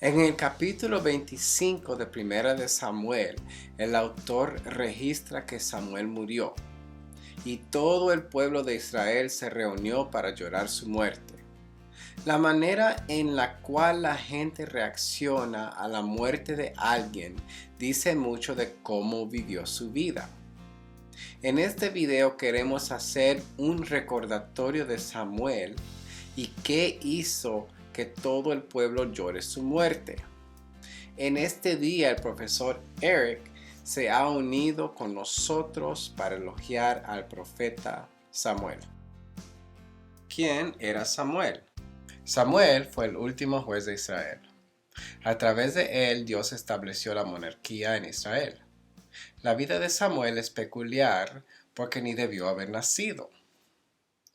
En el capítulo 25 de Primera de Samuel, el autor registra que Samuel murió y todo el pueblo de Israel se reunió para llorar su muerte. La manera en la cual la gente reacciona a la muerte de alguien dice mucho de cómo vivió su vida. En este video queremos hacer un recordatorio de Samuel y qué hizo que todo el pueblo llore su muerte. En este día el profesor Eric se ha unido con nosotros para elogiar al profeta Samuel. ¿Quién era Samuel? Samuel fue el último juez de Israel. A través de él Dios estableció la monarquía en Israel. La vida de Samuel es peculiar porque ni debió haber nacido.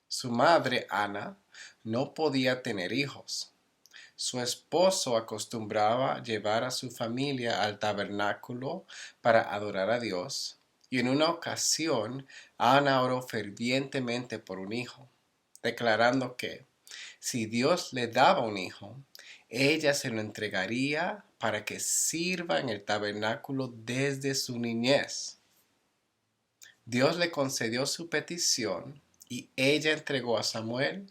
Su madre, Ana, no podía tener hijos. Su esposo acostumbraba llevar a su familia al tabernáculo para adorar a Dios, y en una ocasión Ana oró fervientemente por un hijo, declarando que, si Dios le daba un hijo, ella se lo entregaría para que sirva en el tabernáculo desde su niñez. Dios le concedió su petición y ella entregó a Samuel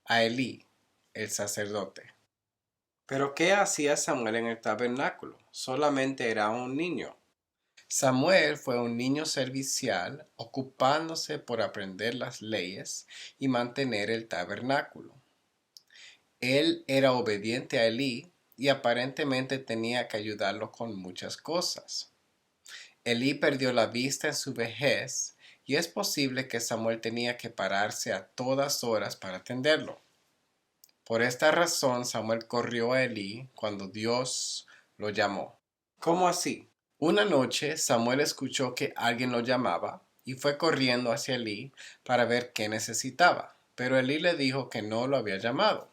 a Elí, el sacerdote. Pero ¿qué hacía Samuel en el tabernáculo? Solamente era un niño. Samuel fue un niño servicial, ocupándose por aprender las leyes y mantener el tabernáculo. Él era obediente a Elí y aparentemente tenía que ayudarlo con muchas cosas. Elí perdió la vista en su vejez y es posible que Samuel tenía que pararse a todas horas para atenderlo. Por esta razón Samuel corrió a Elí cuando Dios lo llamó. ¿Cómo así? Una noche Samuel escuchó que alguien lo llamaba y fue corriendo hacia Elí para ver qué necesitaba, pero Elí le dijo que no lo había llamado.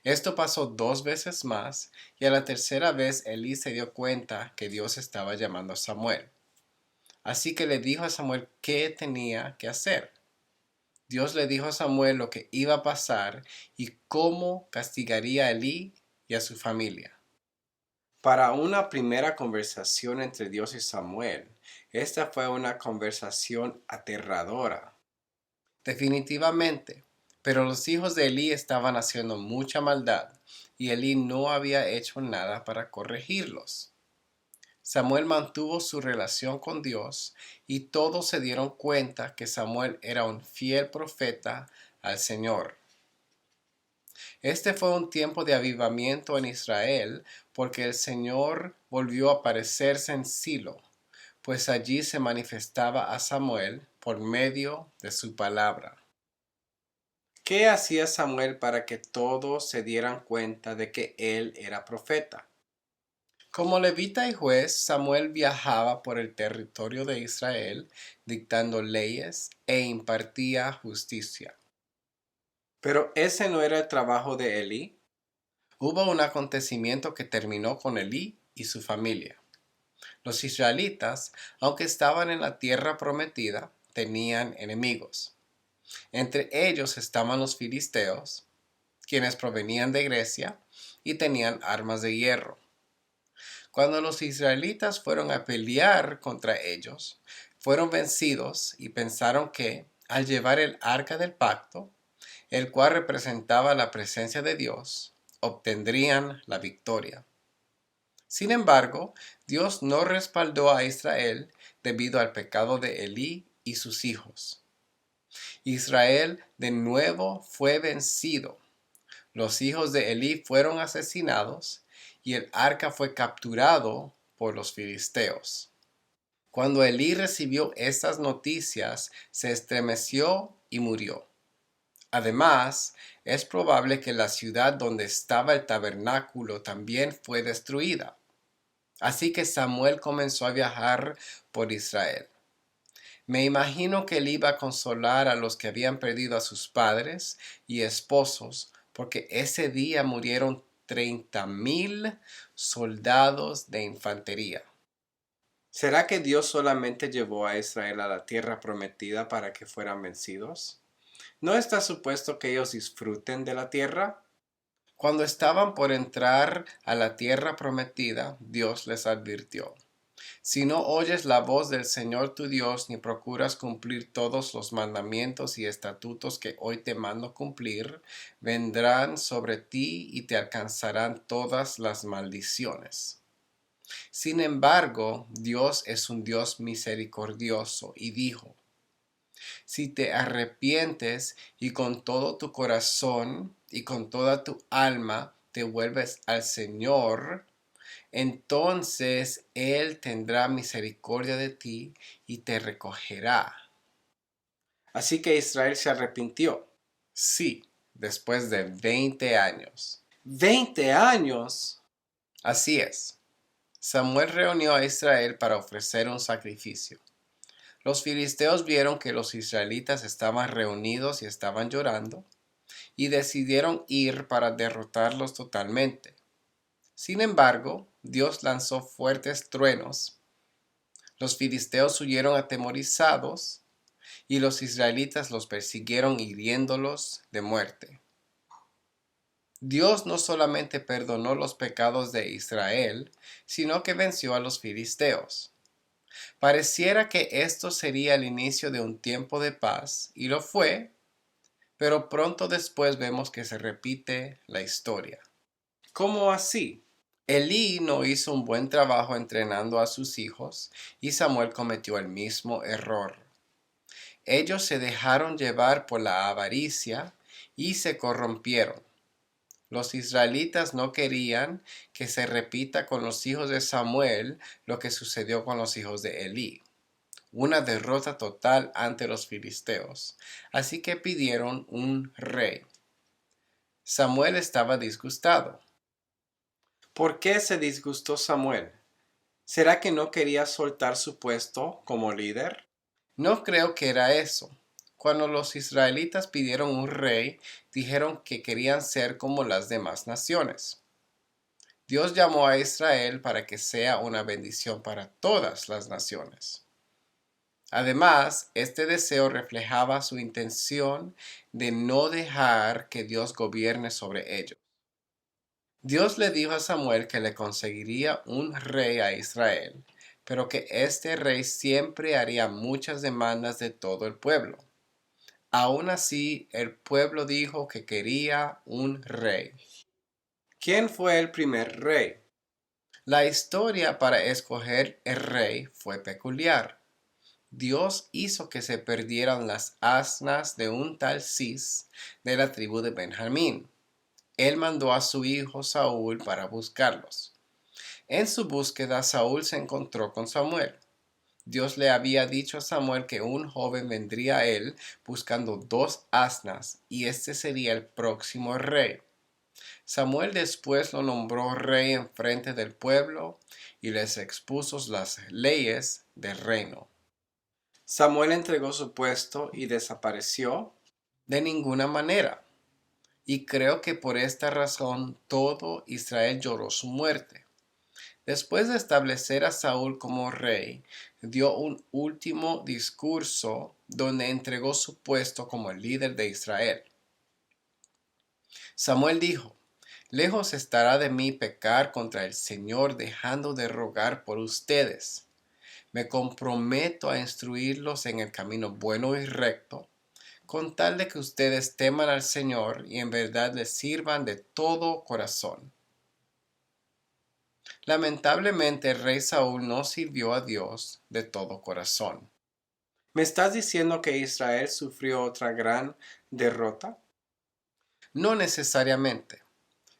Esto pasó 2 veces más y a la tercera vez Elí se dio cuenta que Dios estaba llamando a Samuel. Así que le dijo a Samuel qué tenía que hacer. Dios le dijo a Samuel lo que iba a pasar y cómo castigaría a Elí y a su familia. Para una primera conversación entre Dios y Samuel, esta fue una conversación aterradora. Definitivamente, pero los hijos de Elí estaban haciendo mucha maldad y Elí no había hecho nada para corregirlos. Samuel mantuvo su relación con Dios y todos se dieron cuenta que Samuel era un fiel profeta al Señor. Este fue un tiempo de avivamiento en Israel porque el Señor volvió a aparecerse en Silo, pues allí se manifestaba a Samuel por medio de su palabra. ¿Qué hacía Samuel para que todos se dieran cuenta de que él era profeta? Como levita y juez, Samuel viajaba por el territorio de Israel, dictando leyes e impartía justicia. Pero ese no era el trabajo de Elí. Hubo un acontecimiento que terminó con Elí y su familia. Los israelitas, aunque estaban en la tierra prometida, tenían enemigos. Entre ellos estaban los filisteos, quienes provenían de Grecia y tenían armas de hierro. Cuando los israelitas fueron a pelear contra ellos, fueron vencidos y pensaron que, al llevar el arca del pacto, el cual representaba la presencia de Dios, obtendrían la victoria. Sin embargo, Dios no respaldó a Israel debido al pecado de Elí y sus hijos. Israel de nuevo fue vencido. Los hijos de Elí fueron asesinados y el arca fue capturado por los filisteos. Cuando Elí recibió estas noticias, se estremeció y murió. Además, es probable que la ciudad donde estaba el tabernáculo también fue destruida. Así que Samuel comenzó a viajar por Israel. Me imagino que él iba a consolar a los que habían perdido a sus padres y esposos, porque ese día murieron 30,000 soldados de infantería. ¿Será que Dios solamente llevó a Israel a la tierra prometida para que fueran vencidos? ¿No está supuesto que ellos disfruten de la tierra? Cuando estaban por entrar a la tierra prometida, Dios les advirtió: si no oyes la voz del Señor tu Dios, ni procuras cumplir todos los mandamientos y estatutos que hoy te mando cumplir, vendrán sobre ti y te alcanzarán todas las maldiciones. Sin embargo, Dios es un Dios misericordioso y dijo: si te arrepientes y con todo tu corazón y con toda tu alma te vuelves al Señor, entonces Él tendrá misericordia de ti y te recogerá. Así que Israel se arrepintió. Sí, después de 20 años. ¿20 años? Así es. Samuel reunió a Israel para ofrecer un sacrificio. Los filisteos vieron que los israelitas estaban reunidos y estaban llorando, y decidieron ir para derrotarlos totalmente. Sin embargo, Dios lanzó fuertes truenos. Los filisteos huyeron atemorizados y los israelitas los persiguieron hiriéndolos de muerte. Dios no solamente perdonó los pecados de Israel, sino que venció a los filisteos. Pareciera que esto sería el inicio de un tiempo de paz, y lo fue, pero pronto después vemos que se repite la historia. ¿Cómo así? Elí no hizo un buen trabajo entrenando a sus hijos y Samuel cometió el mismo error. Ellos se dejaron llevar por la avaricia y se corrompieron. Los israelitas no querían que se repita con los hijos de Samuel lo que sucedió con los hijos de Elí, una derrota total ante los filisteos. Así que pidieron un rey. Samuel estaba disgustado. ¿Por qué se disgustó Samuel? ¿Será que no quería soltar su puesto como líder? No creo que era eso. Cuando los israelitas pidieron un rey, dijeron que querían ser como las demás naciones. Dios llamó a Israel para que sea una bendición para todas las naciones. Además, este deseo reflejaba su intención de no dejar que Dios gobierne sobre ellos. Dios le dijo a Samuel que le conseguiría un rey a Israel, pero que este rey siempre haría muchas demandas de todo el pueblo. Aún así, el pueblo dijo que quería un rey. ¿Quién fue el primer rey? La historia para escoger el rey fue peculiar. Dios hizo que se perdieran las asnas de un tal Cis de la tribu de Benjamín. Él mandó a su hijo Saúl para buscarlos. En su búsqueda, Saúl se encontró con Samuel. Dios le había dicho a Samuel que un joven vendría a él buscando 2 asnas y este sería el próximo rey. Samuel después lo nombró rey en frente del pueblo y les expuso las leyes del reino. Samuel entregó su puesto y desapareció. De ninguna manera. Y creo que por esta razón todo Israel lloró su muerte. Después de establecer a Saúl como rey, dio un último discurso donde entregó su puesto como el líder de Israel. Samuel dijo: lejos estará de mí pecar contra el Señor dejando de rogar por ustedes. Me comprometo a instruirlos en el camino bueno y recto, con tal de que ustedes teman al Señor y en verdad le sirvan de todo corazón. Lamentablemente el rey Saúl no sirvió a Dios de todo corazón. ¿Me estás diciendo que Israel sufrió otra gran derrota? No necesariamente.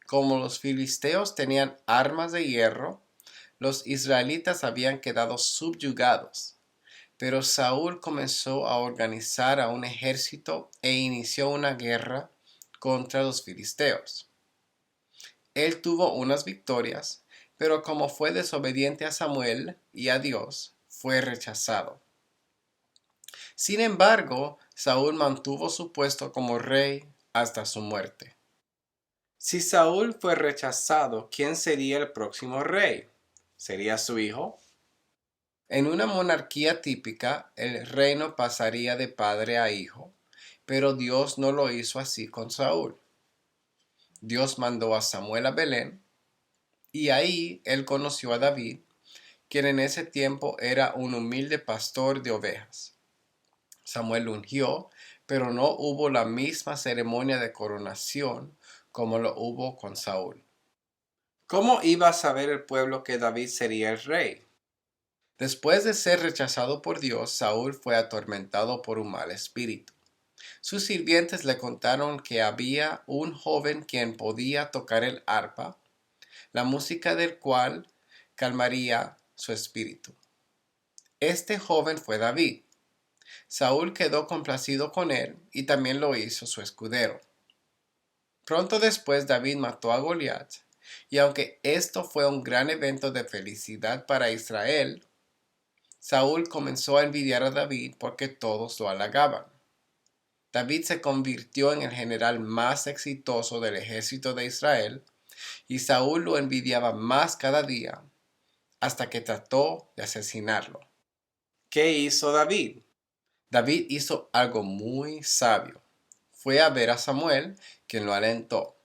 Como los filisteos tenían armas de hierro, los israelitas habían quedado subyugados. Pero Saúl comenzó a organizar a un ejército e inició una guerra contra los filisteos. Él tuvo unas victorias, pero como fue desobediente a Samuel y a Dios, fue rechazado. Sin embargo, Saúl mantuvo su puesto como rey hasta su muerte. Si Saúl fue rechazado, ¿quién sería el próximo rey? ¿Sería su hijo? En una monarquía típica, el reino pasaría de padre a hijo, pero Dios no lo hizo así con Saúl. Dios mandó a Samuel a Belén y ahí él conoció a David, quien en ese tiempo era un humilde pastor de ovejas. Samuel lo ungió, pero no hubo la misma ceremonia de coronación como lo hubo con Saúl. ¿Cómo iba a saber el pueblo que David sería el rey? Después de ser rechazado por Dios, Saúl fue atormentado por un mal espíritu. Sus sirvientes le contaron que había un joven quien podía tocar el arpa, la música del cual calmaría su espíritu. Este joven fue David. Saúl quedó complacido con él y también lo hizo su escudero. Pronto después David mató a Goliat, y aunque esto fue un gran evento de felicidad para Israel, Saúl comenzó a envidiar a David porque todos lo halagaban. David se convirtió en el general más exitoso del ejército de Israel, y Saúl lo envidiaba más cada día, hasta que trató de asesinarlo. ¿Qué hizo David? David hizo algo muy sabio. Fue a ver a Samuel, quien lo alentó.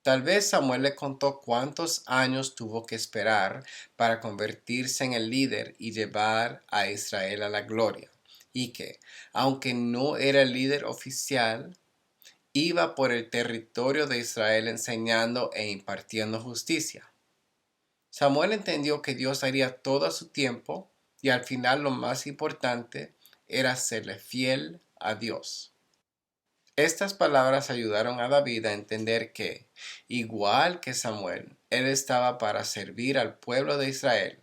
Tal vez Samuel le contó cuántos años tuvo que esperar para convertirse en el líder y llevar a Israel a la gloria, y que, aunque no era el líder oficial, iba por el territorio de Israel enseñando e impartiendo justicia. Samuel entendió que Dios haría todo a su tiempo y al final lo más importante era serle fiel a Dios. Estas palabras ayudaron a David a entender que, igual que Samuel, él estaba para servir al pueblo de Israel.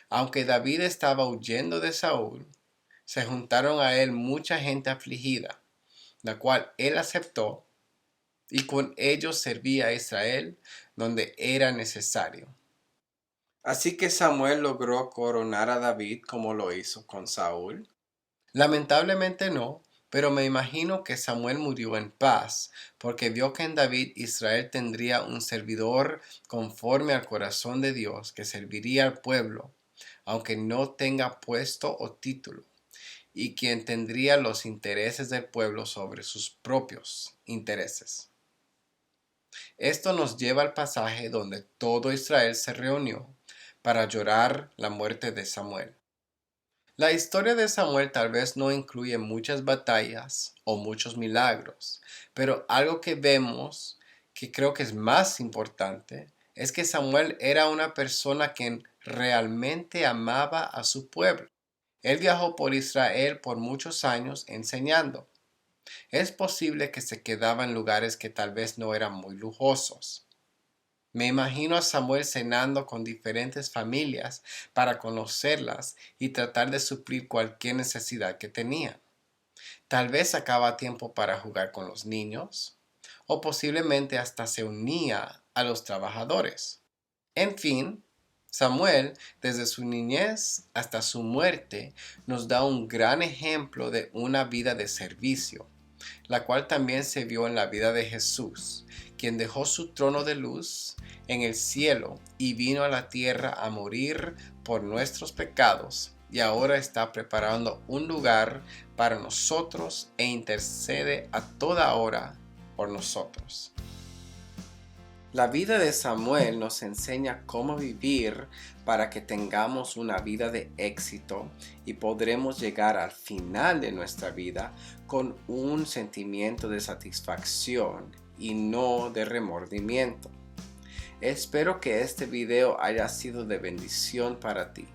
Aunque David estaba huyendo de Saúl, se juntaron a él mucha gente afligida, la cual él aceptó, y con ellos servía a Israel donde era necesario. Así que Samuel logró coronar a David como lo hizo con Saúl. Lamentablemente no, pero me imagino que Samuel murió en paz, porque vio que en David Israel tendría un servidor conforme al corazón de Dios que serviría al pueblo, aunque no tenga puesto o título, y quien tendría los intereses del pueblo sobre sus propios intereses. Esto nos lleva al pasaje donde todo Israel se reunió para llorar la muerte de Samuel. La historia de Samuel tal vez no incluye muchas batallas o muchos milagros, pero algo que vemos que creo que es más importante es que Samuel era una persona que realmente amaba a su pueblo. Él viajó por Israel por muchos años enseñando. Es posible que se quedaba en lugares que tal vez no eran muy lujosos. Me imagino a Samuel cenando con diferentes familias para conocerlas y tratar de suplir cualquier necesidad que tenían. Tal vez sacaba tiempo para jugar con los niños, o posiblemente hasta se unía a los trabajadores. En fin, Samuel, desde su niñez hasta su muerte, nos da un gran ejemplo de una vida de servicio, la cual también se vio en la vida de Jesús, quien dejó su trono de luz en el cielo y vino a la tierra a morir por nuestros pecados, y ahora está preparando un lugar para nosotros e intercede a toda hora por nosotros. La vida de Samuel nos enseña cómo vivir para que tengamos una vida de éxito y podremos llegar al final de nuestra vida con un sentimiento de satisfacción y no de remordimiento. Espero que este video haya sido de bendición para ti.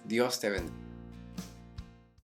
Dios te bendiga.